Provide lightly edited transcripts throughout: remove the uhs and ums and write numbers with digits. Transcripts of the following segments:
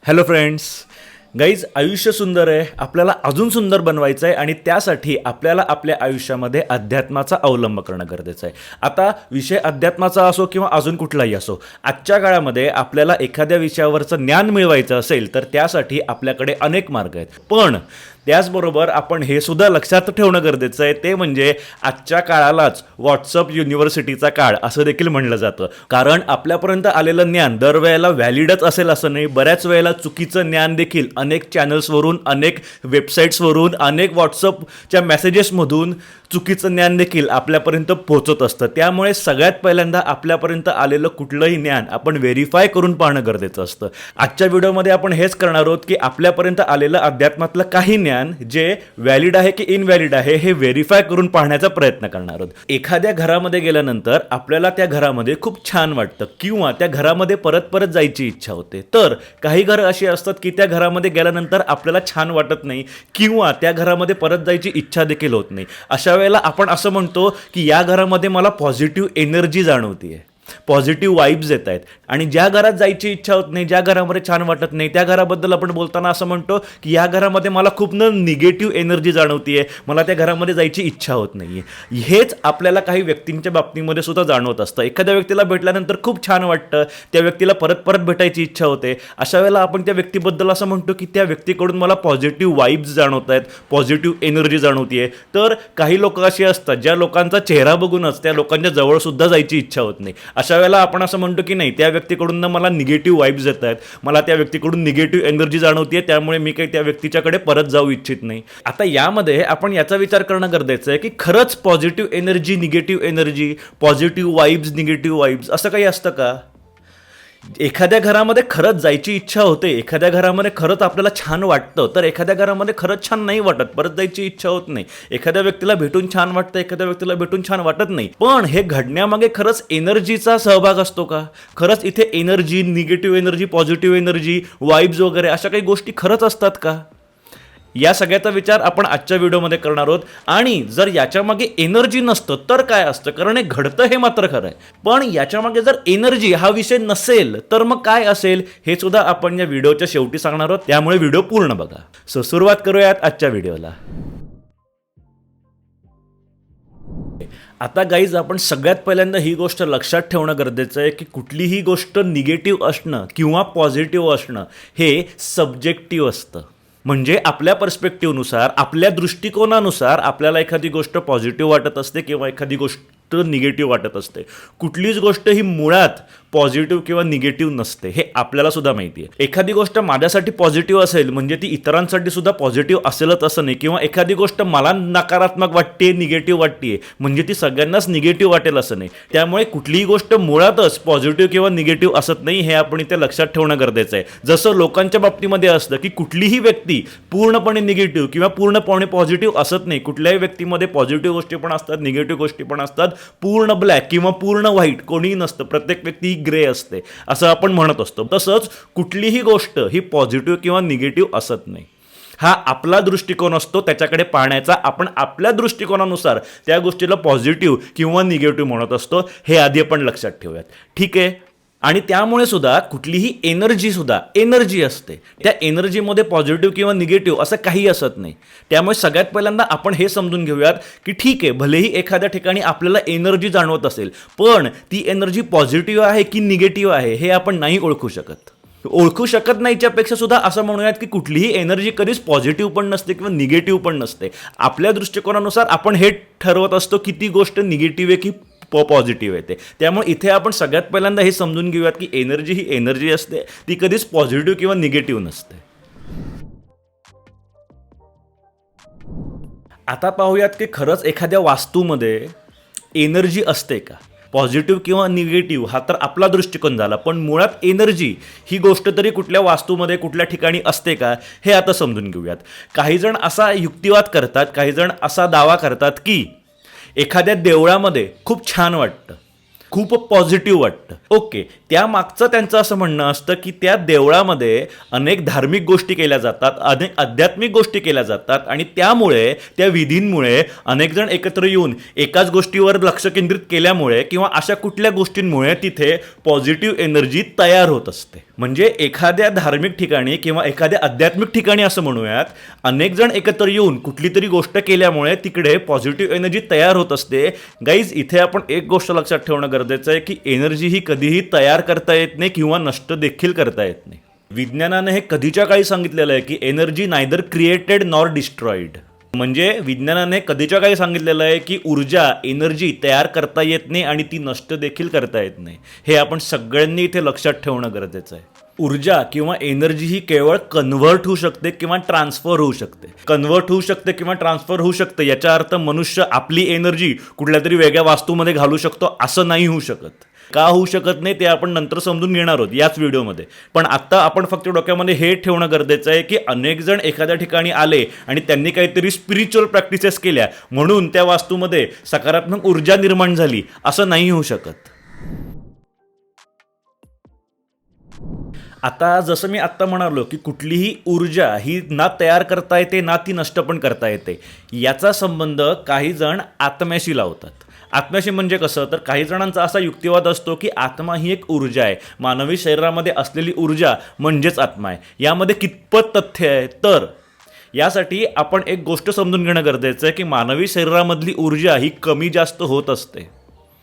Hello friends, guys, आयुष्य सुंदर आहे, आपल्याला अजून सुंदर बनवायचं आहे आणि त्यासाठी आपल्याला आपल्या आयुष्यामध्ये अध्यात्माचा अवलंब करणं गरजेचं आहे. आता विषय अध्यात्माचा असो किंवा अजून कुठलाही असो, आजच्या काळामध्ये आपल्याला एखाद्या विषयावरचं ज्ञान मिळवायचं असेल तर त्यासाठी आपल्याकडे अनेक मार्ग आहेत. पण त्याचबरोबर आपण हे सुद्धा लक्षात ठेवणं गरजेचं आहे, ते म्हणजे आजच्या काळालाच व्हॉट्सअप युनिव्हर्सिटीचा काळ असं देखील म्हणलं जातं. कारण आपल्यापर्यंत आलेलं ज्ञान दरवेळेला व्हॅलिडच असेल असं नाही. बऱ्याच वेळेला चुकीचं ज्ञान देखील अनेक चॅनल्सवरून, अनेक वेबसाईट्सवरून, अनेक व्हॉट्सअपच्या मेसेजेसमधून चुकीचं ज्ञान देखील आपल्यापर्यंत पोहोचत असतं. त्यामुळे सगळ्यात पहिल्यांदा आपल्यापर्यंत आलेलं कुठलंही ज्ञान आपण व्हेरीफाय करून पाहणं गरजेचं असतं. आजच्या व्हिडिओमध्ये आपण हेच करणार आहोत की आपल्यापर्यंत आलेलं अध्यात्मातलं काही ज्ञान जे व्हॅलिड आहे की इनव्हॅलिड आहे हे व्हेरीफाय करून पाहण्याचा प्रयत्न करणार आहोत. एखाद्या घरामध्ये गेल्यानंतर आपल्याला त्या घरामध्ये खूप छान वाटतं किंवा त्या घरामध्ये परत परत जायची इच्छा होते. तर काही घरं अशी असतात की त्या घरामध्ये गेल्यानंतर आपल्याला छान वाटत नाही किंवा त्या घरामध्ये परत जायची इच्छा देखील होत नाही. अशा वेळेला आपण असं म्हणतो की या घरामध्ये मला पॉझिटिव्ह एनर्जी जाणवतीये, पॉझिटिव्ह वाईब्स येत आहेत. आणि ज्या घरात जायची इच्छा होत नाही, ज्या घरामध्ये छान वाटत नाही, त्या घराबद्दल आपण बोलताना असं म्हणतो की या घरामध्ये मला खूप निगेटिव्ह एनर्जी जाणवतीये, मला त्या घरामध्ये जायची इच्छा होत नाहीये. हेच आपल्याला काही व्यक्तींच्या बाबतीमध्ये सुद्धा जाणवत असतं. एखाद्या व्यक्तीला भेटल्यानंतर खूप छान वाटतं, त्या व्यक्तीला परत परत भेटायची इच्छा होते. अशा वेळेला आपण त्या व्यक्तीबद्दल असं म्हणतो की त्या व्यक्तीकडून मला पॉझिटिव्ह वाईब्स जाणवत आहेत, पॉझिटिव्ह एनर्जी जाणवतीये. तर काही लोक अशी असतात ज्या लोकांचा चेहरा बघूनच त्या लोकांच्या जवळ सुद्धा जायची इच्छा होत नाही. अशा वेळेला आपण असं म्हणतो की नाही, त्या व्यक्तीकडून मला निगेटिव्ह वाईब्स येत आहेत, मला त्या व्यक्तीकडून निगेटिव्ह एनर्जी जाणवतीये, त्यामुळे मी काही त्या व्यक्तीच्याकडे परत जाऊ इच्छित नाही. आता यामध्ये आपण याचा विचार करणं गरजेचं आहे की खरंच positive energy, negative energy, positive vibes, negative vibes असं काही असतं का? एखाद्या घरामध्ये खरंच जायची इच्छा होते, एखाद्या घरामध्ये खरंच आपल्याला छान वाटतं, तर एखाद्या घरामध्ये खरंच छान नाही वाटत, परत जायची इच्छा होत नाही. एखाद्या व्यक्तीला भेटून छान वाटतं, एखाद्या व्यक्तीला भेटून छान वाटत नाही. पण हे घडण्यामागे खरंच एनर्जीचा सहभाग असतो का? खरंच इथे energy, negative energy, positive energy, vibes वगैरे अशा काही गोष्टी खरंच असतात का? या सगळ्याचा विचार आपण आजच्या व्हिडिओमध्ये करणार आहोत. आणि जर याच्यामागे एनर्जी नसतं तर काय असतं? कारण हे घडतं हे मात्र खरं आहे. पण याच्यामागे जर एनर्जी हा विषय नसेल तर मग काय असेल हे सुद्धा आपण या व्हिडिओच्या शेवटी सांगणार आहोत. त्यामुळे व्हिडिओ पूर्ण बघा. सो सुरुवात करूयात आजच्या व्हिडिओला. आता गाईज, आपण सगळ्यात पहिल्यांदा ही गोष्ट लक्षात ठेवणं गरजेचं आहे की कुठलीही गोष्ट निगेटिव्ह असणं किंवा पॉझिटिव्ह असणं हे सब्जेक्टिव्ह असतं. म्हणजे आपल्या पर्स्पेक्टिव्हनुसार, आपल्या दृष्टिकोनानुसार आपल्याला एखादी गोष्ट पॉझिटिव्ह वाटत असते किंवा एखादी गोष्ट निगेटिव्ह वाटत असते. कुठलीच गोष्ट ही मुळात पॉझिटिव्ह किंवा निगेटिव्ह नसते, हे आपल्याला सुद्धा माहिती आहे. एखादी गोष्ट माझ्यासाठी पॉझिटिव्ह असेल म्हणजे ती इतरांसाठी सुद्धा पॉझिटिव्ह असेलच असं नाही, किंवा एखादी गोष्ट मला नकारात्मक वाटते, निगेटिव्ह वाटते म्हणजे ती सगळ्यांनाच निगेटिव्ह वाटेल असं नाही. त्यामुळे कुठलीही गोष्ट मुळातच पॉझिटिव्ह किंवा निगेटिव्ह असत नाही, हे आपण इथे लक्षात ठेवणं गरजेचं आहे. जसं लोकांच्या बाबतीमध्ये असतं की कुठलीही व्यक्ती पूर्णपणे निगेटिव्ह किंवा पूर्णपणे पॉझिटिव्ह असत नाही. कुठल्याही व्यक्तीमध्ये पॉझिटिव्ह गोष्टी पण असतात, निगेटिव्ह गोष्टी पण असतात. पूर्ण ब्लॅक किंवा पूर्ण व्हाईट कोणीही नसतं, प्रत्येक व्यक्ती ग्रे असते असं आपण म्हणत असतो. तसंच कुठलीही गोष्ट ही पॉझिटिव्ह किंवा निगेटिव्ह असत नाही. हा आपला दृष्टिकोन असतो त्याच्याकडे पाहण्याचा. आपण आपल्या दृष्टिकोनानुसार त्या गोष्टीला पॉझिटिव्ह किंवा निगेटिव्ह म्हणत असतो, हे आधी आपण लक्षात ठेवूयात. ठीक आहे. आणि त्यामुळे सुद्धा कुठलीही एनर्जी सुद्धा एनर्जी असते. त्या एनर्जीमध्ये पॉझिटिव्ह किंवा निगेटिव्ह असं काही असत नाही. त्यामुळे सगळ्यात पहिल्यांदा आपण हे समजून घेऊयात की ठीक आहे, भलेही एखाद्या ठिकाणी आपल्याला एनर्जी जाणवत असेल, पण ती एनर्जी पॉझिटिव्ह आहे की निगेटिव्ह आहे हे आपण नाही ओळखू शकत. ओळखू शकत नाहीच्या पेक्षा सुद्धा असं म्हणूयात की कुठलीही एनर्जी कधीच पॉझिटिव्ह पण नसते किंवा निगेटिव्ह पण नसते. आपल्या दृष्टिकोनानुसार आपण हे ठरवत असतो की ती गोष्ट निगेटिव्ह आहे की पॉझिटिव्ह येते. त्यामुळे इथे आपण सगळ्यात पहिल्यांदा हे समजून घेऊयात की एनर्जी ही एनर्जी असते, ती कधीच पॉझिटिव्ह किंवा निगेटिव्ह नसते. आता पाहूयात की खरंच एखाद्या वास्तूमध्ये एनर्जी असते का? पॉझिटिव्ह किंवा निगेटिव्ह हा तर आपला दृष्टिकोन झाला, पण मुळात एनर्जी ही गोष्ट तरी कुठल्या वास्तूमध्ये, कुठल्या ठिकाणी असते का हे आता समजून घेऊयात. काही जण असा युक्तिवाद करतात, काही जण असा दावा करतात की एखाद्या देवळामध्ये खूप छान वाटतं, खूप पॉझिटिव्ह वाटतं. ओके, त्या मागचं त्यांचं असं म्हणणं असतं की त्या देवळामध्ये अनेक धार्मिक गोष्टी केल्या जातात, अनेक आध्यात्मिक गोष्टी केल्या जातात आणि त्यामुळे त्या विधींमुळे अनेक जण एकत्र येऊन एकाच गोष्टीवर लक्ष केंद्रित केल्यामुळे किंवा अशा कुठल्या गोष्टींमुळे तिथे पॉझिटिव्ह एनर्जी तयार होत असते. म्हणजे एखाद्या धार्मिक ठिकाणी किंवा एखाद्या आध्यात्मिक ठिकाणी असं म्हणूयात, अनेक जण एकत्र येऊन कुठली तरी गोष्ट केल्यामुळे तिकडे पॉझिटिव्ह एनर्जी तयार होत असते. गाईज, इथे आपण एक गोष्ट लक्षात ठेवणं गरजेचं आहे की एनर्जी ही कधीही तयार करता येत नाही किंवा नष्ट देखील करता येत नाही. विज्ञानाने हे कधीच्या काळी सांगितलेलं आहे की energy neither created nor destroyed. म्हणजे विज्ञानाने कधीच्या काळी सांगितलेलं आहे की ऊर्जा, एनर्जी तयार करता येत नाही आणि ती नष्ट देखील करता येत नाही. हे आपण सगळ्यांनी इथे लक्षात ठेवणं गरजेचं आहे. ऊर्जा किंवा एनर्जी ही केवळ कन्व्हर्ट होऊ शकते किंवा ट्रान्सफर होऊ शकते. कन्व्हर्ट होऊ शकते किंवा ट्रान्सफर होऊ शकते याचा अर्थ मनुष्य आपली एनर्जी कुठल्या तरी वेगळ्या वास्तूमध्ये घालू शकतो असं नाही होऊ शकत. का होऊ शकत नाही ते आपण नंतर समजून घेणार आहोत याच व्हिडिओमध्ये. पण आत्ता आपण फक्त डोक्यामध्ये हे ठेवणं गरजेचं आहे की अनेक जण एखाद्या ठिकाणी आले आणि त्यांनी काहीतरी स्पिरिच्युअल प्रॅक्टिसेस केल्या म्हणून त्या वास्तूमध्ये सकारात्मक ऊर्जा निर्माण झाली असं नाही होऊ शकत. आता जसं मी आत्ता म्हणालो की कुठलीही ऊर्जा ही ना तयार करता येते ना ती नष्ट पण करता येते. याचा संबंध काही जण आत्म्याशी लावतात. आत्म्याशी म्हणजे कसं, तर काही जणांचा असा युक्तिवाद असतो की आत्मा ही एक ऊर्जा आहे, मानवी शरीरामध्ये असलेली ऊर्जा म्हणजेच आत्मा आहे. यामध्ये कितपत तथ्य आहे, तर यासाठी आपण एक गोष्ट समजून घेणं गरजेचं आहे की मानवी शरीरामधली ऊर्जा ही कमी जास्त होत असते.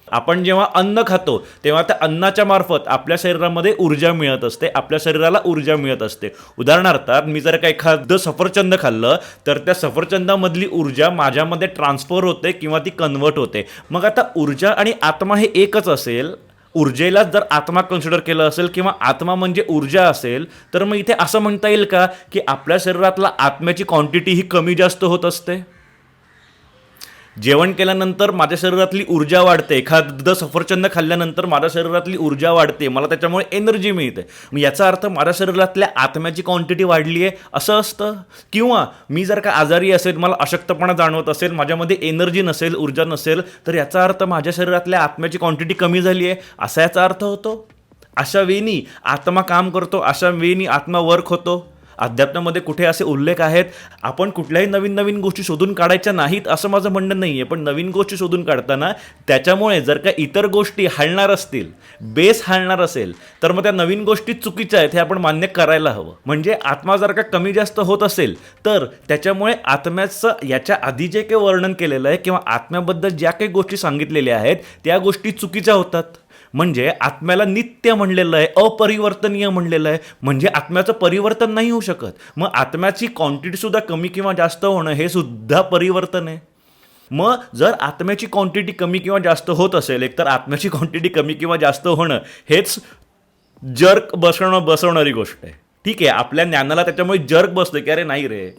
आपण जेव्हा अन्न खातो तेव्हा त्या अन्नाच्या मार्फत आपल्या शरीरामध्ये ऊर्जा मिळत असते, आपल्या शरीराला ऊर्जा मिळत असते. उदाहरणार्थ मी जर का एखादं सफरचंद खाल्लं तर त्या सफरचंदामधली ऊर्जा माझ्यामध्ये ट्रान्सफर होते किंवा ती कन्व्हर्ट होते. मग आता ऊर्जा आणि आत्मा हे एकच असेल, ऊर्जेला जर आत्मा कन्सिडर केलं असेल किंवा आत्मा म्हणजे ऊर्जा असेल, तर मग इथे असं म्हणता येईल का की आपल्या शरीरातला आत्म्याची क्वांटिटी ही कमी जास्त होत असते? जेवण केल्यानंतर माझ्या शरीरातली ऊर्जा वाढते, एखादं सफरचंद खाल्ल्यानंतर माझ्या शरीरातली ऊर्जा वाढते, मला त्याच्यामुळे एनर्जी मिळते. मग याचा अर्थ माझ्या शरीरातल्या आत्म्याची क्वांटिटी वाढली आहे असं असतं? किंवा मी जर का आजारी असेल, मला अशक्तपणा जाणवत असेल, माझ्यामध्ये एनर्जी नसेल, ऊर्जा नसेल, तर याचा अर्थ माझ्या शरीरातल्या आत्म्याची क्वांटिटी कमी झाली आहे असा याचा अर्थ होतो? अशा वेळी आत्मा काम करतो, अशा वेळी आत्मा वर्क होतो. अध्यात्मामध्ये कुठे असे उल्लेख आहेत? आपण कुठल्याही नवीन नवीन गोष्टी शोधून काढायच्या नाहीत असं माझं म्हणणं नाही आहे, पण नवीन गोष्टी शोधून काढताना त्याच्यामुळे जर का इतर गोष्टी हालणार असतील, बेस हालणार असेल, तर मग त्या नवीन गोष्टी चुकीच्या आहेत हे आपण मान्य करायला हवं. म्हणजे आत्मा जर का कमी जास्त होत असेल तर त्याच्यामुळे आत्म्याचं याच्या आधी जे काही वर्णन केलेलं आहे किंवा आत्म्याबद्दल ज्या काही गोष्टी सांगितलेल्या आहेत त्या गोष्टी चुकीच्या होतात. म्हणजे आत्म्याला नित्य म्हणलेलं आहे, अपरिवर्तनीय म्हणलेलं आहे, म्हणजे आत्म्याचं परिवर्तन नाही होऊ शकत. मग आत्म्याची क्वांटिटी सुद्धा कमी किंवा जास्त होणं हे सुद्धा परिवर्तन आहे. मग जर आत्म्याची क्वांटिटी कमी किंवा जास्त होत असेल, एकतर आत्म्याची क्वांटिटी कमी किंवा जास्त होणं हेच जर्क बसवणारी गोष्ट आहे. ठीक आहे, आपल्या ज्ञानाला त्याच्यामुळे जर्क बसतं की अरे नाही रे,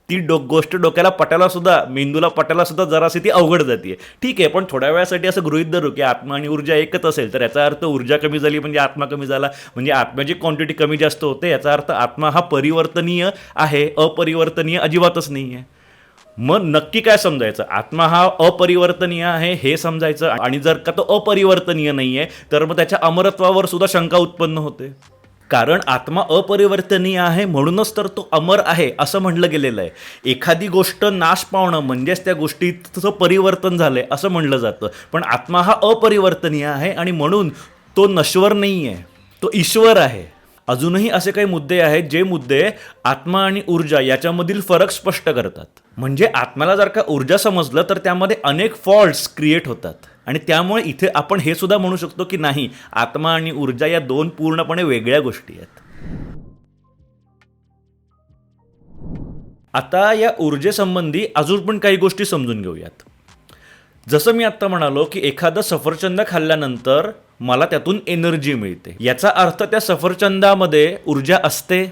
ती गोष्ट डोक्याला पटायला सुद्धा, मेंदूला पटायला सुद्धा जराशी ती अवघड जाते. ठीक आहे, पण थोड्या वेळासाठी असं गृहीत धरू की आत्मा आणि ऊर्जा एकच असेल, तर याचा अर्थ ऊर्जा कमी झाली म्हणजे आत्मा कमी झाला, म्हणजे आत्म्याची क्वांटिटी कमी जास्त होते, याचा अर्थ आत्मा हा परिवर्तनीय आहे, अपरिवर्तनीय अजिबातच नाही आहे. मग नक्की काय समजायचं? आत्मा हा अपरिवर्तनीय आहे हे समजायचं, आणि जर का तो अपरिवर्तनीय नाही आहे तर मग त्याच्या अमरत्वावर सुद्धा शंका उत्पन्न होते. कारण आत्मा अपरिवर्तनीय आहे म्हणूनच तर तो अमर आहे असं म्हटलं गेलेलं आहे. एखादी गोष्ट नाश पावणं म्हणजेच त्या गोष्टीचं परिवर्तन झालंय असं म्हणलं जातं, पण आत्मा हा अपरिवर्तनीय आहे आणि म्हणून तो नश्वर नाही आहे, तो ईश्वर आहे. अजूनही असे काही मुद्दे आहेत जे मुद्दे आत्मा आणि ऊर्जा याच्यामधील फरक स्पष्ट करतात. म्हणजे आत्म्याला जर का ऊर्जा समजलं तर त्यामध्ये अनेक फॉल्ट्स क्रिएट होतात, आणि त्यामुळे इथे आपण हे सुद्धा म्हणू शकतो की नाही, आत्मा आणि ऊर्जा या दोन पूर्णपणे वेगळ्या गोष्टी आहेत. आता या ऊर्जेसंबंधी अजून पण काही गोष्टी समजून घेऊयात. जसं मी आत्ता म्हणालो की एखादं सफरचंद खाल्ल्यानंतर मला त्यातून एनर्जी मिळते, याचा अर्थ त्या सफरचंदामध्ये ऊर्जा असते.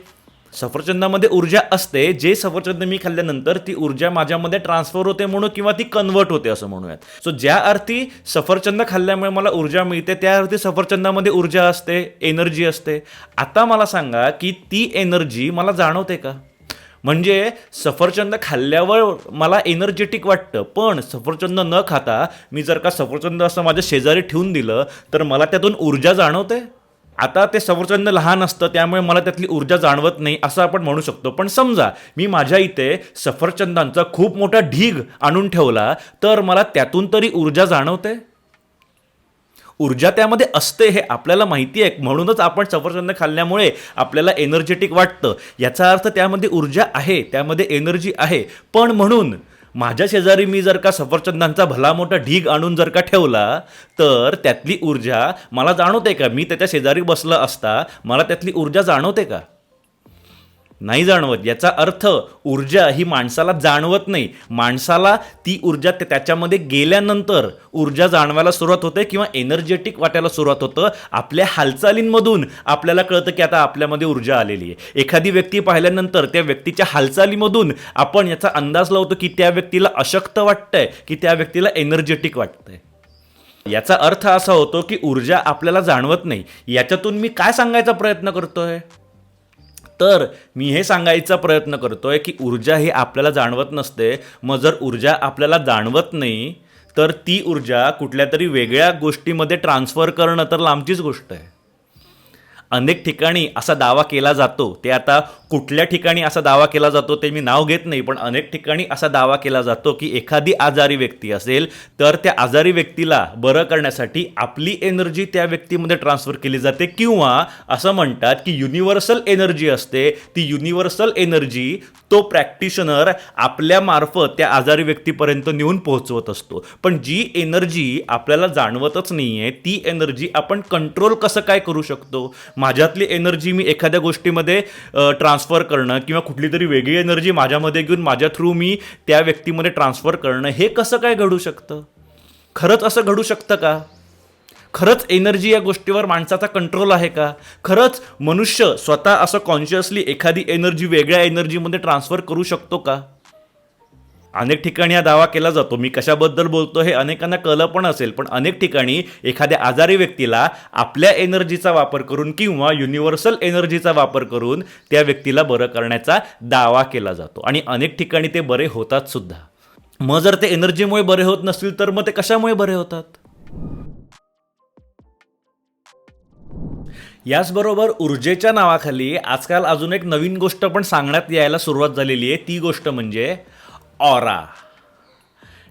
सफरचंदामध्ये ऊर्जा असते, जे सफरचंद मी खाल्ल्यानंतर ती ऊर्जा माझ्यामध्ये ट्रान्सफर होते म्हणून, किंवा ती कन्वर्ट होते असं म्हणूयात. सो ज्या अर्थी सफरचंद खाल्ल्यामुळे मला ऊर्जा मिळते त्या अर्थी सफरचंदामध्ये ऊर्जा असते, एनर्जी असते. आता मला सांगा की ती एनर्जी मला जाणवते का? म्हणजे सफरचंद खाल्ल्यावर मला एनर्जेटिक वाटतं, पण सफरचंद न खाता मी जर का सफरचंद असं माझ्या शेजारी ठेवून दिलं तर मला त्यातून ऊर्जा जाणवते? आता ते सफरचंद लहान असतं त्यामुळे मला त्यातली ऊर्जा जाणवत नाही असं आपण म्हणू शकतो. पण समजा मी माझ्या इथे सफरचंदांचा खूप मोठा ढीग आणून ठेवला तर मला त्यातून तरी ऊर्जा जाणवते. ऊर्जा त्यामध्ये असते हे आपल्याला माहिती आहे, म्हणूनच आपण सफरचंद खाल्ल्यामुळे आपल्याला एनर्जेटिक वाटतं. याचा अर्थ त्यामध्ये ऊर्जा आहे, त्यामध्ये एनर्जी आहे. पण म्हणून माझ्या शेजारी मी जर का सफरचंदांचा भला मोठा ढीग आणून जर का ठेवला तर त्यातली ऊर्जा मला जाणवते का? मी त्याच्या शेजारी बसला असता मला त्यातली ऊर्जा जाणवते का? नाही जाणवत. याचा अर्थ ऊर्जा ही माणसाला जाणवत नाही. माणसाला ती ऊर्जा त्याच्यामध्ये गेल्यानंतर ऊर्जा जाणवायला सुरुवात होते किंवा एनर्जेटिक वाटायला सुरुवात होतं. आपल्या हालचालींमधून आपल्याला कळतं की आता आपल्यामध्ये ऊर्जा आलेली आहे. एखादी व्यक्ती पाहिल्यानंतर त्या व्यक्तीच्या हालचालीमधून आपण याचा अंदाज लावतो की त्या व्यक्तीला अशक्त वाटतंय की त्या व्यक्तीला एनर्जेटिक वाटतंय. याचा अर्थ असा होतो की ऊर्जा आपल्याला जाणवत नाही. याच्यातून मी काय सांगायचा प्रयत्न करतोय? तर मी हे सांगायचा प्रयत्न करतोय की ऊर्जा ही आपल्याला जाणवत नसते. मग जर ऊर्जा आपल्याला जाणवत नाही तर ती ऊर्जा कुठल्या तरी वेगळ्या गोष्टीमध्ये ट्रान्सफर करणं तर लांबचीच गोष्ट आहे. अनेक ठिकाणी असा दावा केला जातो, ते आता कुठल्या ठिकाणी असा दावा केला जातो ते मी नाव घेत नाही, पण अनेक ठिकाणी असा दावा केला जातो की एखादी आजारी व्यक्ती असेल तर त्या आजारी व्यक्तीला बरं करण्यासाठी आपली एनर्जी त्या व्यक्तीमध्ये ट्रान्सफर केली जाते, किंवा असं म्हणतात की युनिव्हर्सल एनर्जी असते. ती युनिव्हर्सल एनर्जी तो प्रॅक्टिशनर आपल्या मार्फत त्या आजारी व्यक्तीपर्यंत नेऊन पोहोचवत असतो. पण जी एनर्जी आपल्याला जाणवतच नाही आहे ती एनर्जी आपण कंट्रोल कसं काय करू शकतो? माझ्यातली एनर्जी मी एखाद्या गोष्टीमध्ये ट्रान्सफर करणं किंवा कुठली तरी वेगळी एनर्जी माझ्यामध्ये घेऊन माझ्या थ्रू मी त्या व्यक्तीमध्ये ट्रान्सफर करणं, हे कसं काय घडू शकतं? खरंच असं घडू शकतं का? खरंच एनर्जी या गोष्टीवर माणसाचा कंट्रोल आहे का? खरंच मनुष्य स्वतः असं कॉन्शियसली एखादी एनर्जी वेगळ्या एनर्जीमध्ये ट्रान्सफर करू शकतो का? अनेक ठिकाणी हा दावा केला जातो. मी कशाबद्दल बोलतो हे अनेकांना कळलं पण असेल, पण अनेक ठिकाणी एखाद्या आजारी व्यक्तीला आपल्या एनर्जीचा वापर करून किंवा युनिव्हर्सल एनर्जीचा वापर करून त्या व्यक्तीला बरं करण्याचा दावा केला जातो आणि अनेक ठिकाणी ते बरे होतात सुद्धा. मग जर ते एनर्जीमुळे बरे होत नसतील तर मग ते कशामुळे बरे होतात? याचबरोबर ऊर्जेच्या नावाखाली आजकाल अजून एक नवीन गोष्ट पण सांगण्यात यायला सुरुवात झालेली आहे. ती गोष्ट म्हणजे ऑरा.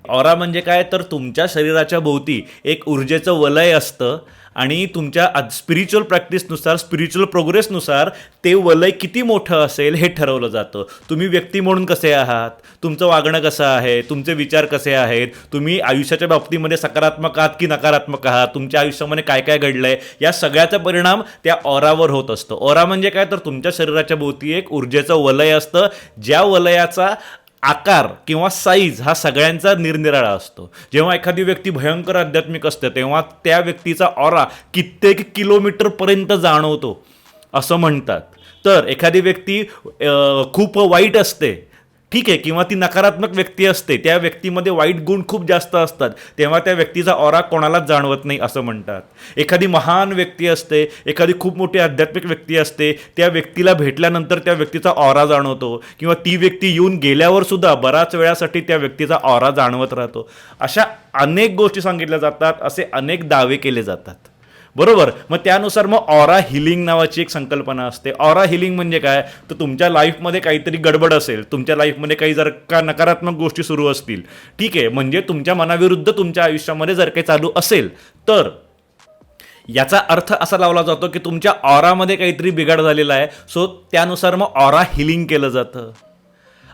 ऑरा म्हणजे काय? तर तुमच्या शरीराच्या भोवती एक ऊर्जेचं वलय असतं आणि तुमच्या स्पिरिच्युअल प्रॅक्टिसनुसार, स्पिरिच्युअल प्रोग्रेसनुसार ते वलय किती मोठं असेल हे ठरवलं जातं. तुम्ही व्यक्ती म्हणून कसे आहात, तुमचं वागणं कसं आहे, तुमचे विचार कसे आहेत, तुम्ही आयुष्याच्या बाबतीमध्ये सकारात्मक आहात की नकारात्मक आहात, तुमच्या आयुष्यामध्ये काय काय घडलंय, या सगळ्याचा परिणाम त्या ऑरावर होत असतो. ऑरा म्हणजे काय? तर तुमच्या शरीराच्या भोवती एक ऊर्जेचं वलय असतं, ज्या वलयाचा आकार किंवा साईज हा सगळ्यांचा निरनिराळा असतो. जेव्हा एखादी व्यक्ती भयंकर आध्यात्मिक असते तेव्हा त्या व्यक्तीचा ऑरा कित्येक किलोमीटरपर्यंत जाणवतो असं म्हणतात. तर एखादी व्यक्ती खूप वाईट असते, ठीक आहे, किंवा ती नकारात्मक व्यक्ती असते, त्या व्यक्तीमध्ये वाईट गुण खूप जास्त असतात, तेव्हा त्या व्यक्तीचा ऑरा कोणालाच जाणवत नाही असं म्हणतात. एखादी महान व्यक्ती असते, एखादी खूप मोठी आध्यात्मिक व्यक्ती असते, त्या व्यक्तीला भेटल्यानंतर त्या व्यक्तीचा ऑरा जाणवतो, किंवा ती व्यक्ती येऊन गेल्यावर सुद्धा बऱ्याच वेळासाठी त्या व्यक्तीचा ऑरा जाणवत राहतो. अशा अनेक गोष्टी सांगितल्या जातात, असे अनेक दावे केले जातात, बरोबर. मग त्यानुसार मग ऑरा हिलिंग नावाची एक संकल्पना असते. ऑरा हिलिंग म्हणजे काय? तर तुमच्या लाईफमध्ये काहीतरी गडबड असेल, तुमच्या लाईफमध्ये काही जर का नकारात्मक गोष्टी सुरू असतील, ठीक आहे, म्हणजे तुमच्या मनाविरुद्ध तुमच्या आयुष्यामध्ये जर काही चालू असेल तर याचा अर्थ असा लावला जातो की तुमच्या ऑरामध्ये काहीतरी बिघाड झालेला आहे, सो त्यानुसार मग ऑरा हिलिंग केलं जातं.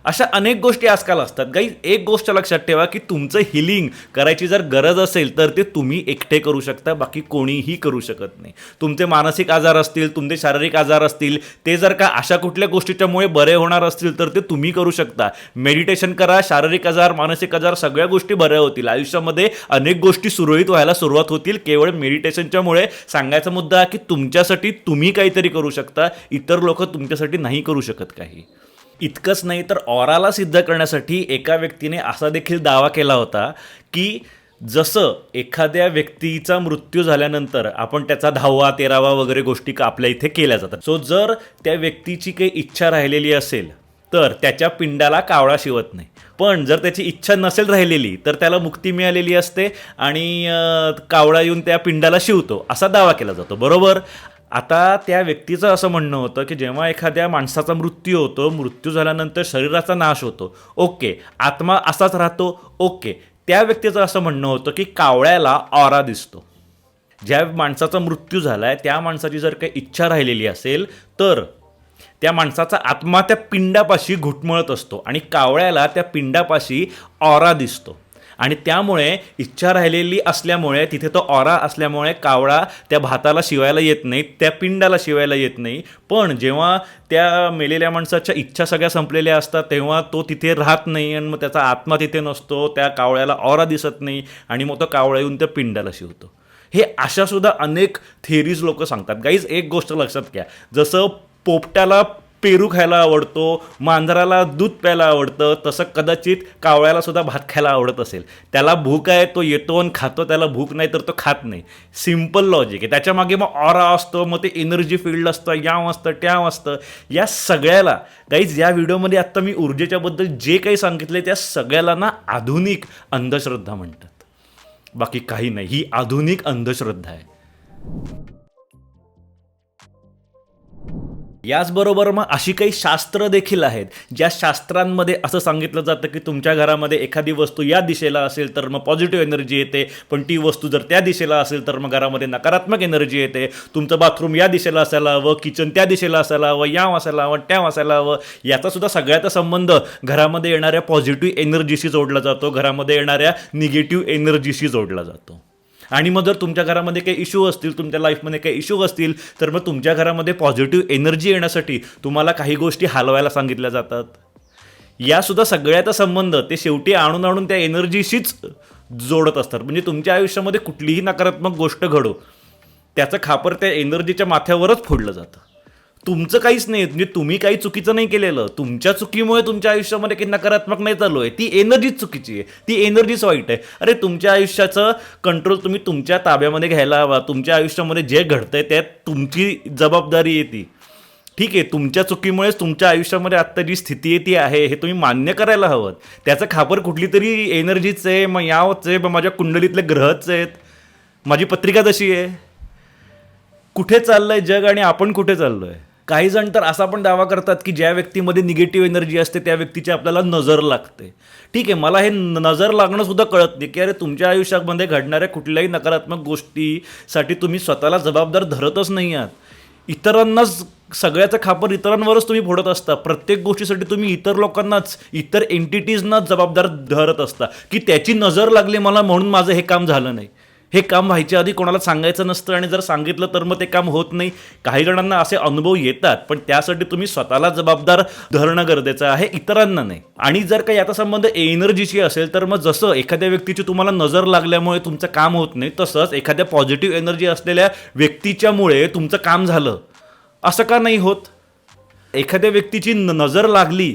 अशा अनेक गोष्टी आजकाल असतात. गाईज, एक गोष्ट लक्षात ठेवा की तुमचं हिलिंग करायची जर गरज असेल तर ते तुम्ही एकटे करू शकता, बाकी कोणीही करू शकत नाही. तुमचे मानसिक आजार असतील, तुमचे शारीरिक आजार असतील, ते जर का अशा कुठल्या गोष्टीच्यामुळे बरे होणार असतील तर ते तुम्ही करू शकता. मेडिटेशन करा, शारीरिक आजार, मानसिक आजार सगळ्या गोष्टी बऱ्या होतील. आयुष्यामध्ये अनेक गोष्टी सुरळीत व्हायला सुरुवात होतील केवळ मेडिटेशनच्यामुळे. सांगायचा मुद्दा की तुमच्यासाठी तुम्ही काहीतरी करू शकता, इतर लोक तुमच्यासाठी नाही करू शकत काही. इतकंच नाही तर ऑराला सिद्ध करण्यासाठी एका व्यक्तीने असा देखील दावा केला होता की जसं एखाद्या व्यक्तीचा मृत्यू झाल्यानंतर आपण त्याचा 10वा 13वा वगैरे गोष्टी आपल्या इथे केल्या जातात. सो जर त्या व्यक्तीची काही इच्छा राहिलेली असेल तर त्याच्या पिंडाला कावळा शिवत नाही, पण जर त्याची इच्छा नसेल राहिलेली तर त्याला मुक्ती मिळालेली असते आणि कावळा येऊन त्या पिंडाला शिवतो असा दावा केला जातो, बरोबर. आता त्या व्यक्तीचं असं म्हणणं होतं की जेव्हा एखाद्या माणसाचा मृत्यू होतो, मृत्यू झाल्यानंतर शरीराचा नाश होतो, ओके, आत्मा असाच राहतो, ओके. त्या व्यक्तीचं असं म्हणणं होतं की कावळ्याला ऑरा दिसतो. ज्या माणसाचा मृत्यू झाला आहे त्या माणसाची जर काही इच्छा राहिलेली असेल तर त्या माणसाचा आत्मा त्या पिंडापाशी घुटमळत असतो आणि कावळ्याला त्या पिंडापाशी ऑरा दिसतो. आणि त्यामुळे इच्छा राहिलेली असल्यामुळे, तिथे तो ऑरा असल्यामुळे कावळा त्या भाताला शिवायला येत नाही, त्या पिंडाला शिवायला येत नाही. पण जेव्हा त्या मेलेल्या माणसाच्या इच्छा सगळ्या संपलेल्या असतात तेव्हा तो तिथे राहत नाही आणि मग त्याचा आत्मा तिथे नसतो, त्या कावळ्याला ऑरा दिसत नाही आणि मग तो कावळा येऊन त्या पिंडाला शिवतो. हे अशा सुद्धा अनेक थेरीज लोक सांगतात. गाईज, एक गोष्ट लक्षात घ्या, जसं पोपट्याला पेरू खायला आवडतो, मांजराला दूध प्यायला आवडतं, तसं कदाचित कावळ्याला सुद्धा भात खायला आवडत असेल. त्याला भूक आहे, तो येतो आणि खातो, त्याला भूक नाही तर तो खात नाही. सिम्पल लॉजिक आहे. त्याच्यामागे मग ऑरा असतो, मग ते एनर्जी फील्ड असतं, याव असतं, ट्याव असतं. या सगळ्याला गाईज, या व्हिडिओमध्ये आत्ता मी ऊर्जेच्याबद्दल जे काही सांगितले त्या सगळ्याला ना आधुनिक अंधश्रद्धा म्हणतात. बाकी काही नाही, ही आधुनिक अंधश्रद्धा आहे. याचबरोबर मग अशी काही शास्त्र देखील आहेत ज्या शास्त्रांमध्ये असं सांगितलं जातं की तुमच्या घरामध्ये एखादी वस्तू या दिशेला असेल तर मग पॉझिटिव्ह एनर्जी येते, पण ती वस्तू जर त्या दिशेला असेल तर मग घरामध्ये नकारात्मक एनर्जी येते. तुमचं बाथरूम या दिशेला असायला हवं, किचन त्या दिशेला असायला हवं, याव असायला हवं, ट्याव असायला हवं. याचा सुद्धा सगळ्याचा संबंध घरामध्ये येणाऱ्या पॉझिटिव्ह एनर्जीशी जोडला जातो, घरामध्ये येणाऱ्या निगेटिव्ह एनर्जीशी जोडला जातो. आणि मग जर तुमच्या घरामध्ये काही इश्यू असतील, तुमच्या लाईफमध्ये काही इश्यू असतील तर मग तुमच्या घरामध्ये पॉझिटिव्ह एनर्जी येण्यासाठी तुम्हाला काही गोष्टी हलवायला सांगितल्या जातात. यासुद्धा सगळ्याचा संबंध ते शेवटी आणून त्या एनर्जीशीच जोडत असतात. म्हणजे तुमच्या आयुष्यामध्ये कुठलीही नकारात्मक गोष्ट घडो, त्याचं खापर त्या एनर्जीच्या माथ्यावरच फोडलं जातं. तुमचं काहीच नाही, म्हणजे तुम्ही काही चुकीचं नाही केलेलं, तुमच्या चुकीमुळे तुमच्या आयुष्यामध्ये काही नकारात्मक नाही चालू आहे, ती एनर्जीच चुकीची आहे, ती एनर्जीच वाईट आहे. अरे, तुमच्या आयुष्याचं कंट्रोल तुम्ही तुमच्या ताब्यामध्ये घ्यायला हवा. तुमच्या आयुष्यामध्ये जे घडतंय त्यात तुमची जबाबदारी येते. ठीक आहे, तुमच्या चुकीमुळेच तुमच्या आयुष्यामध्ये आत्ता जी स्थिती येते आहे हे तुम्ही मान्य करायला हवं. त्याचं खापर कुठली तरी एनर्जीच आहे, मग यावच आहे, मग माझ्या कुंडलीतले ग्रहच आहेत, माझी पत्रिका तशी आहे. कुठे चाललंय जग आणि आपण कुठे चाललोय? काही जण तर असा पण दावा करतात की ज्या व्यक्तीमध्ये निगेटिव्ह एनर्जी असते त्या व्यक्तीची आपल्याला नजर लागते. ठीक आहे, मला हे नजर लागणं सुद्धा कळत नाही की अरे, तुमच्या आयुष्यामध्ये घडणाऱ्या कुठल्याही नकारात्मक गोष्टीसाठी तुम्ही स्वतःला जबाबदार धरतच नाही आहात. इतरांनाच सगळ्याचं खापर इतरांवरच तुम्ही फोडत असता. प्रत्येक गोष्टीसाठी तुम्ही इतर लोकांनाच, इतर एंटिटीजनाच जबाबदार धरत असता की त्याची नजर लागली मला म्हणून माझं हे काम झालं नाही. हे काम व्हायच्या आधी कोणाला सांगायचं नसतं आणि जर सांगितलं तर मग ते काम होत नाही. काही जणांना असे अनुभव येतात, पण त्यासाठी तुम्ही स्वतःला जबाबदार धरणं गरजेचं आहे, इतरांना नाही. आणि जर काही याचा संबंध एनर्जीशी असेल तर मग जसं एखाद्या व्यक्तीची तुम्हाला नजर लागल्यामुळे तुमचं काम होत नाही, तसंच एखाद्या पॉझिटिव्ह एनर्जी असलेल्या व्यक्तीच्यामुळे तुमचं काम झालं असं का नाही होत? एखाद्या व्यक्तीची नजर लागली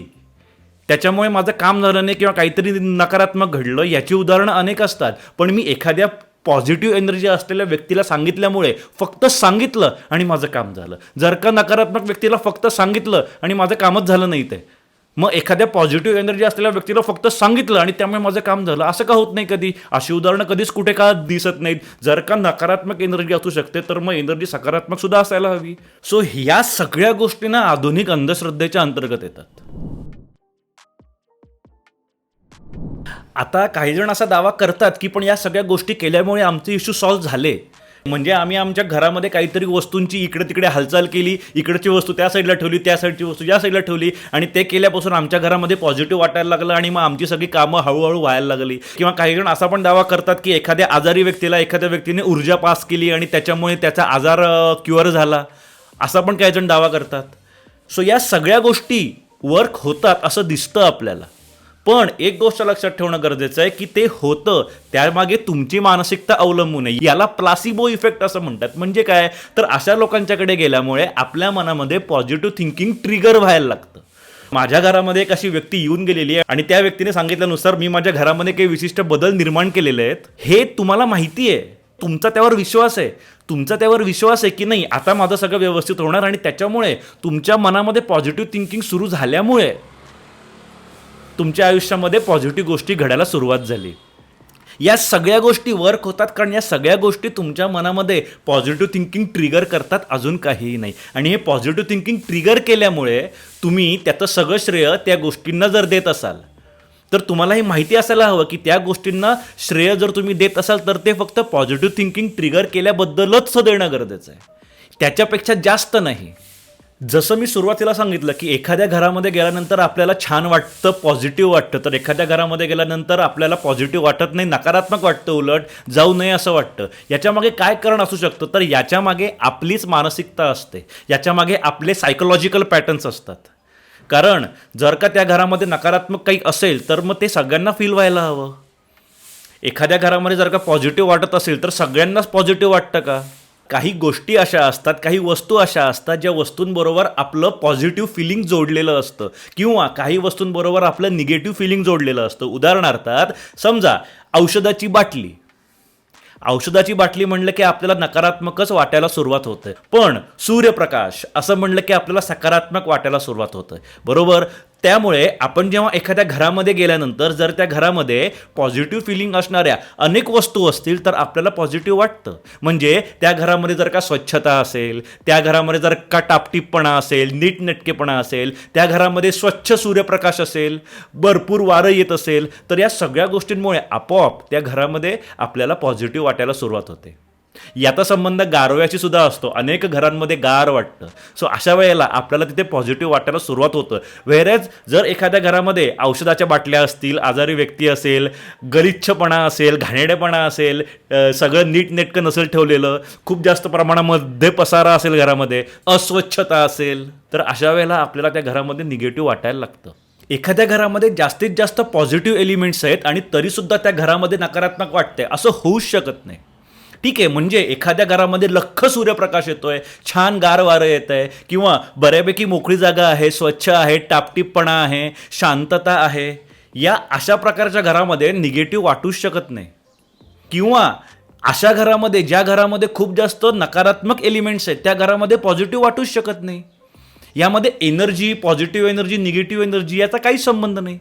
त्याच्यामुळे माझं काम झालं नाही किंवा काहीतरी नकारात्मक घडलं, याची उदाहरणं अनेक असतात. पण मी एखाद्या पॉझिटिव्ह एनर्जी असलेल्या व्यक्तीला सांगितल्यामुळे फक्त सांगितलं आणि माझं काम झालं. जर का नकारात्मक व्यक्तीला फक्त सांगितलं आणि माझं कामच झालं नाही, ते मग एखाद्या पॉझिटिव्ह एनर्जी असलेल्या व्यक्तीला फक्त सांगितलं आणि त्यामुळे माझं काम झालं असं का होत नाही कधी? अशी उदाहरणं कधीच कुठे का दिसत नाहीत. जर का नकारात्मक एनर्जी असू शकते तर मग एनर्जी सकारात्मक सुद्धा असायला हवी. सो ह्या सगळ्या गोष्टींना आधुनिक अंधश्रद्धेच्या अंतर्गत येतात. आता काही जण असा दावा करतात की पण या सगळ्या गोष्टी केल्यामुळे आमचे इश्यू सॉल्व्ह झाले. म्हणजे आम्ही आमच्या घरामध्ये काहीतरी वस्तूंची इकडे तिकडे हालचाल केली, इकडची वस्तू त्या साईडला ठेवली, त्या साईडची वस्तू या साईडला ठेवली आणि ते केल्यापासून आमच्या घरामध्ये पॉझिटिव्ह वाटायला लागलं आणि मग आमची सगळी कामं हळूहळू व्हायला लागली. किंवा काही जण असा पण दावा करतात की एखाद्या आजारी व्यक्तीला एखाद्या व्यक्तीने ऊर्जा पास केली आणि त्याच्यामुळे त्याचा आजार क्युअर झाला, असा पण काही जण दावा करतात. सो या सगळ्या गोष्टी वर्क होतात असं दिसतं आपल्याला. पण एक गोष्ट लक्षात ठेवणं गरजेचं आहे की ते होतं त्यामागे तुमची मानसिकता अवलंबून आहे. याला प्लासिबो इफेक्ट असं म्हणतात. म्हणजे काय, तर अशा लोकांच्याकडे गेल्यामुळे आपल्या मनामध्ये पॉझिटिव्ह थिंकिंग ट्रिगर व्हायला लागतं. माझ्या घरामध्ये एक अशी व्यक्ती येऊन गेलेली आहे आणि त्या व्यक्तीने सांगितल्यानुसार मी माझ्या घरामध्ये काही विशिष्ट बदल निर्माण केलेले आहेत. हे तुम्हाला माहिती आहे, तुमचा त्यावर विश्वास आहे, तुमचा त्यावर विश्वास आहे की नाही आता माझं सगळं व्यवस्थित होणार, आणि त्याच्यामुळे तुमच्या मनामध्ये पॉझिटिव्ह थिंकिंग सुरू झाल्यामुळे तुमच्या आयुष्यामध्ये पॉझिटिव्ह गोष्टी घडायला सुरुवात झाली. या सगळ्या गोष्टी वर्क होतात कारण या सगळ्या गोष्टी तुमच्या मनामध्ये पॉझिटिव्ह थिंकिंग ट्रिगर करतात, अजून काहीही नाही. आणि हे पॉझिटिव्ह थिंकिंग ट्रिगर केल्यामुळे तुम्ही त्याचं सगळं श्रेय त्या गोष्टींना जर देत असाल तर तुम्हाला हे माहिती असायला हवं की त्या गोष्टींना श्रेय जर तुम्ही देत असाल तर ते फक्त पॉझिटिव्ह थिंकिंग ट्रिगर केल्याबद्दलच देणं गरजेचं आहे, त्याच्यापेक्षा जास्त नाही. जसं मी सुरुवातीला सांगितलं की एखाद्या घरामध्ये गेल्यानंतर आपल्याला छान वाटतं, पॉझिटिव्ह वाटतं, तर एखाद्या घरामध्ये गेल्यानंतर आपल्याला पॉझिटिव्ह वाटत नाही, नकारात्मक वाटतं, उलट जाऊ नये असं वाटतं. याच्यामागे काय कारण असू शकतं? तर याच्यामागे आपलीच मानसिकता असते, याच्यामागे आपले सायकोलॉजिकल पॅटर्न्स असतात. कारण जर का त्या घरामध्ये नकारात्मक काही असेल तर मग ते सगळ्यांना फील व्हायला हवं. एखाद्या घरामध्ये जर का पॉझिटिव्ह वाटत असेल तर सगळ्यांनाच पॉझिटिव्ह वाटतं का? काही गोष्टी अशा असतात, काही वस्तू अशा असतात ज्या वस्तूंबरोबर आपलं पॉझिटिव्ह फिलिंग जोडलेलं असतं किंवा काही वस्तूंबरोबर आपलं निगेटिव्ह फिलिंग जोडलेलं असतं. उदाहरणार्थ समजा औषधाची बाटली म्हणलं की आपल्याला नकारात्मकच वाटायला सुरुवात होते, पण सूर्यप्रकाश असं म्हणलं की आपल्याला सकारात्मक वाटायला सुरुवात होतं, बरोबर? त्यामुळे आपण जेव्हा एखाद्या घरामध्ये गेल्यानंतर जर त्या घरामध्ये पॉझिटिव्ह फिलिंग असणाऱ्या अनेक वस्तू असतील तर आपल्याला पॉझिटिव्ह वाटतं. म्हणजे त्या घरामध्ये जर का स्वच्छता असेल, त्या घरामध्ये जर का टापटीपणा असेल, नीटनेटकेपणा असेल, त्या घरामध्ये स्वच्छ सूर्यप्रकाश असेल, भरपूर वारं येत असेल, तर या सगळ्या गोष्टींमुळे आपोआप त्या घरामध्ये आपल्याला पॉझिटिव्ह वाटायला सुरुवात होते. याचा संबंध गारव्याशी सुद्धा असतो. अनेक घरांमध्ये गार वाटतं, सो अशा वेळेला आपल्याला तिथे पॉझिटिव्ह वाटायला सुरुवात होतं. व्हेरेज जर एखाद्या घरामध्ये औषधाच्या बाटल्या असतील, आजारी व्यक्ती असेल, गलिच्छपणा असेल, घाणेरडेपणा असेल, सगळं नीटनेटकं नसेल ठेवलेलं, खूप जास्त प्रमाणामध्ये पसारा असेल घरामध्ये, अस्वच्छता असेल, तर अशा वेळेला आपल्याला त्या घरामध्ये निगेटिव्ह वाटायला लागतं. एखाद्या घरामध्ये जास्तीत जास्त पॉझिटिव्ह एलिमेंट्स आहेत आणि तरीसुद्धा त्या घरामध्ये नकारात्मक वाटतंय असं होऊच शकत नाही. ठीक आहे, म्हणजे एखाद्या घरामध्ये लख्ख सूर्यप्रकाश येतोय, छान गार वारं येत आहे किंवा बऱ्यापैकी मोकळी जागा आहे, स्वच्छ आहे, टापटीपणा आहे, शांतता आहे, या अशा प्रकारच्या घरामध्ये निगेटिव्ह वाटूच शकत नाही. किंवा अशा घरामध्ये ज्या घरामध्ये खूप जास्त नकारात्मक एलिमेंट्स आहेत त्या घरामध्ये पॉझिटिव्ह वाटूच शकत नाही. यामध्ये energy, positive energy, negative energy याचा काहीच संबंध नाही.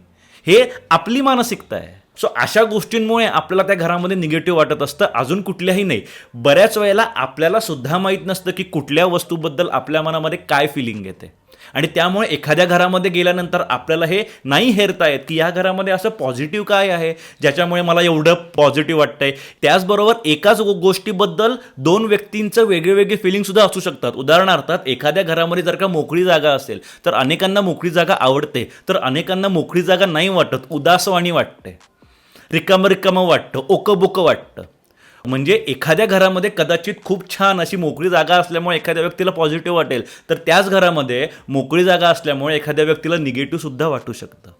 हे आपली मानसिकता आहे. सो अशा गोष्टींमुळे आपल्याला त्या घरामध्ये निगेटिव्ह वाटत असतं, अजून कुठल्याही नाही. बऱ्याच वेळेला आपल्याला सुद्धा माहीत नसतं की कुठल्या वस्तूबद्दल आपल्या मनामध्ये काय फिलिंग येते, आणि त्यामुळे एखाद्या घरामध्ये गेल्यानंतर आपल्याला हे नाही हेरता येत की या घरामध्ये असं पॉझिटिव्ह काय आहे ज्याच्यामुळे मला एवढं पॉझिटिव्ह वाटतंय. त्याचबरोबर एकाच गोष्टीबद्दल दोन व्यक्तींचं वेगळे वेगळे फिलिंगसुद्धा असू शकतात. उदाहरणार्थ एखाद्या घरामध्ये जर का मोकळी जागा असेल तर अनेकांना मोकळी जागा आवडते, तर अनेकांना मोकळी जागा नाही वाटत, उदासवाणी वाटते, रिकामं वाटतं, ओकबोकं वाटतं. म्हणजे एखाद्या घरामध्ये कदाचित खूप छान अशी मोकळी जागा असल्यामुळे एखाद्या व्यक्तीला पॉझिटिव्ह वाटेल, तर त्याच घरामध्ये मोकळी जागा असल्यामुळे एखाद्या व्यक्तीला निगेटिव्ह सुद्धा वाटू शकतं.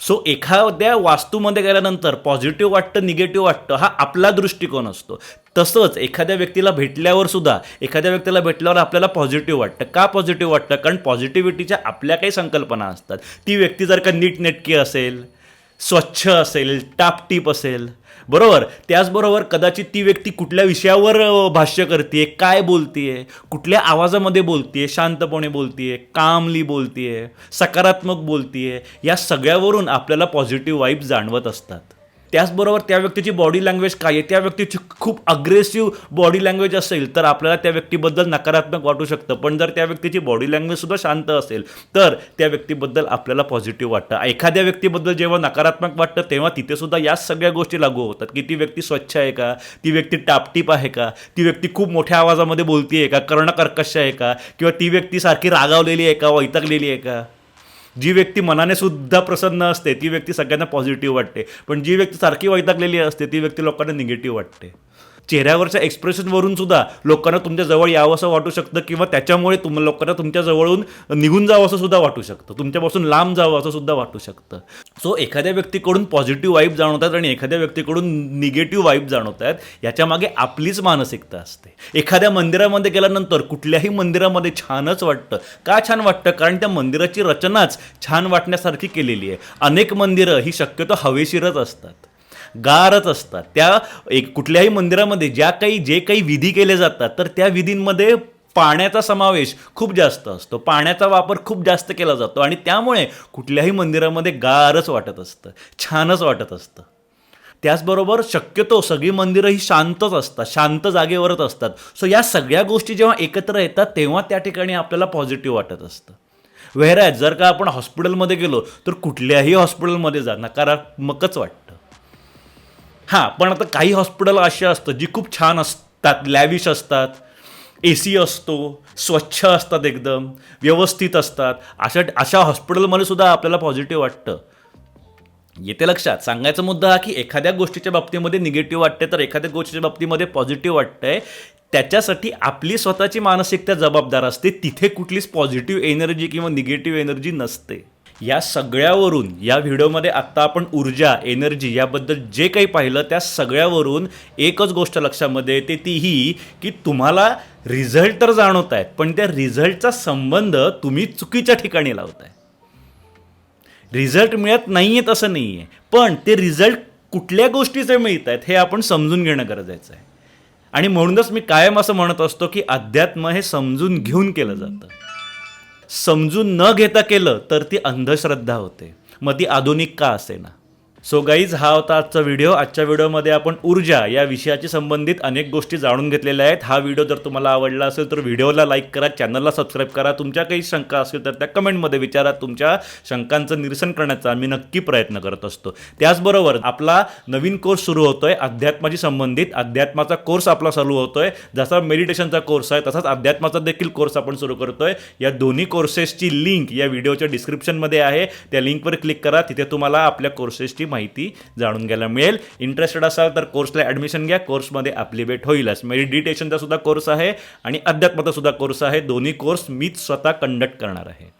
सो एखाद्या वास्तूमध्ये गेल्यानंतर पॉझिटिव्ह वाटतं, निगेटिव्ह वाटतं, हा आपला दृष्टिकोन असतो. तसंच एखाद्या व्यक्तीला भेटल्यावर आपल्याला पॉझिटिव्ह वाटतं. का पॉझिटिव्ह वाटतं? कारण पॉझिटिव्हिटीच्या आपल्या काही संकल्पना असतात. ती व्यक्ती जर का नीटनेटकी असेल, स्वच्छ असेल, टापटीप असेल, बरोबर, त्याचबरोबर कदाचित ती व्यक्ती कुठल्या विषयावर भाष्य करते, काय बोलतीये, कुठल्या आवाजामध्ये बोलतीये, शांतपणे बोलतीये, कामली बोलतीये, सकारात्मक बोलतीये, या सगळ्यावरून आपल्याला पॉझिटिव्ह वाईब जाणवत असतात. त्याचबरोबर त्या व्यक्तीची बॉडी लँग्वेज काय आहे, त्या व्यक्तीची खूप अग्रेसिव्ह बॉडी लँग्वेज असेल तर आपल्याला त्या व्यक्तीबद्दल नकारात्मक वाटू शकतं. पण जर त्या व्यक्तीची बॉडी लँग्वेजसुद्धा शांत असेल तर त्या व्यक्तीबद्दल आपल्याला पॉझिटिव्ह वाटतं. एखाद्या व्यक्तीबद्दल जेव्हा नकारात्मक वाटतं तेव्हा तिथेसुद्धा याच सगळ्या गोष्टी लागू होतात की ती व्यक्ती स्वच्छ आहे का, ती व्यक्ती टापटीप आहे का, ती व्यक्ती खूप मोठ्या आवाजामध्ये बोलती आहे का, कर्णकर्कश आहे का, किंवा ती व्यक्ती सारखी रागावलेली आहे का, वैतागलेली आहे का. जी व्यक्ती मनाने सुद्धा प्रसन्न असते ती व्यक्ती सगळ्यांना पॉझिटिव्ह वाटते, पण जी व्यक्ती सारखी वैतागलेली असते ती व्यक्ती लोकांना निगेटिव्ह वाटते. चेहऱ्यावरच्या एक्सप्रेशनवरून सुद्धा लोकांना तुमच्या जवळ यावं असं वाटू शकतं किंवा त्याच्यामुळे लोकांना तुमच्या जवळून निघून जावं असं सुद्धा वाटू शकतं, तुमच्यापासून लांब जावं असं सुद्धा वाटू शकतं. सो एखाद्या व्यक्तीकडून पॉझिटिव्ह वाईब जाणवतात आणि एखाद्या व्यक्तीकडून निगेटिव्ह वाईब जाणवतात, याच्यामागे आपलीच मानसिकता असते. एखाद्या मंदिरामध्ये गेल्यानंतर कुठल्याही मंदिरामध्ये छानच वाटतं. का छान वाटतं? कारण त्या मंदिराची रचनाच छान वाटण्यासारखी केलेली आहे. अनेक मंदिरं ही शक्यतो हवेशीरच असतात, गारच असतात. कुठल्याही मंदिरामध्ये जे काही विधी केले जातात तर त्या विधींमध्ये पाण्याचा समावेश खूप जास्त असतो, पाण्याचा वापर खूप जास्त केला जातो आणि त्यामुळे कुठल्याही मंदिरामध्ये गारच वाटत असतं, छानच वाटत असतं. त्याचबरोबर शक्यतो सगळी मंदिरं ही शांतच असतात, शांत जागेवरच असतात. सो या सगळ्या गोष्टी जेव्हा एकत्र येतात तेव्हा त्या ठिकाणी आपल्याला पॉझिटिव्ह वाटत असतं. व्हेअरएज जर का आपण हॉस्पिटलमध्ये गेलो तर कुठल्याही हॉस्पिटलमध्ये जा नकारात्मकच वाटतं. हां, पण आता काही हॉस्पिटल अशी असतात जी खूप छान असतात, लॅविश असतात, AC असतो, स्वच्छ असतात, एकदम व्यवस्थित असतात. अशा हॉस्पिटलमध्ये सुद्धा आपल्याला पॉझिटिव्ह वाटतं. येते लक्षात. सांगायचा मुद्दा हा की एखाद्या गोष्टीच्या बाबतीमध्ये निगेटिव्ह वाटते तर एखाद्या गोष्टीच्या बाबतीमध्ये पॉझिटिव्ह वाटतंय, त्याच्यासाठी आपली स्वतःची मानसिकता जबाबदार असते. तिथे कुठलीच पॉझिटिव्ह एनर्जी किंवा निगेटिव्ह एनर्जी नसते. या सगळ्यावरून या व्हिडिओमध्ये आत्ता आपण ऊर्जा, एनर्जी याबद्दल जे काही पाहिलं त्या सगळ्यावरून एकच गोष्ट लक्षामध्ये येते, ती ही की तुम्हाला रिझल्ट तर जाणवत आहेत, पण त्या रिझल्टचा संबंध तुम्ही चुकीच्या ठिकाणी लावताय. रिझल्ट मिळत नाही आहेत असं नाही आहे, पण ते रिझल्ट कुठल्या गोष्टीचे मिळत आहेत हे आपण समजून घेणं गरजेचं आहे. आणि म्हणूनच मी कायम असं म्हणत असतो की अध्यात्म हे समजून घेऊन केलं जातं. समजून न घेता केलं तर ती अंधश्रद्धा होते, मग ती आधुनिक का असेना. सो गाईज, हा होता आजचा व्हिडिओ. आजच्या व्हिडिओमध्ये आपण ऊर्जा या विषयाशी संबंधित अनेक गोष्टी जाणून घेतलेल्या आहेत. हा व्हिडिओ जर तुम्हाला आवडला असेल तर व्हिडिओला लाईक करा, चॅनलला सबस्क्राईब करा. तुमच्या काही शंका असतील तर त्या कमेंटमध्ये विचारा. तुमच्या शंकांचं निरसन करण्याचा आम्ही नक्की प्रयत्न करत असतो. त्याचबरोबर आपला नवीन कोर्स सुरू होतोय अध्यात्माशी संबंधित. अध्यात्माचा कोर्स आपला चालू होतोय. जसा मेडिटेशनचा कोर्स आहे तसाच अध्यात्माचा देखील कोर्स आपण सुरू करतोय. या दोन्ही कोर्सेसची लिंक या व्हिडिओच्या डिस्क्रिप्शनमध्ये आहे. त्या लिंकवर क्लिक करा, तिथे तुम्हाला आपल्या कोर्सेसची माहिती जाणून घ्यायला मिळेल. इंटरेस्टेड असाल तर कोर्सला ॲडमिशन घ्या. कोर्समध्ये आपली भेट होईलच. मेडिटेशनचा सुद्धा कोर्स आहे आणि अध्यात्माचा सुद्धा कोर्स आहे. दोन्ही कोर्स मीच स्वतः कंडक्ट करणार आहे.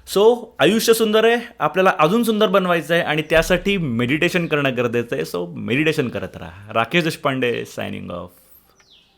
सो आयुष्य सुंदर आहे, आपल्याला अजून सुंदर बनवायचं आहे आणि त्यासाठी मेडिटेशन करणं गरजेचं आहे. सो मेडिटेशन करत राहा. Rakesh Deshpande signing off.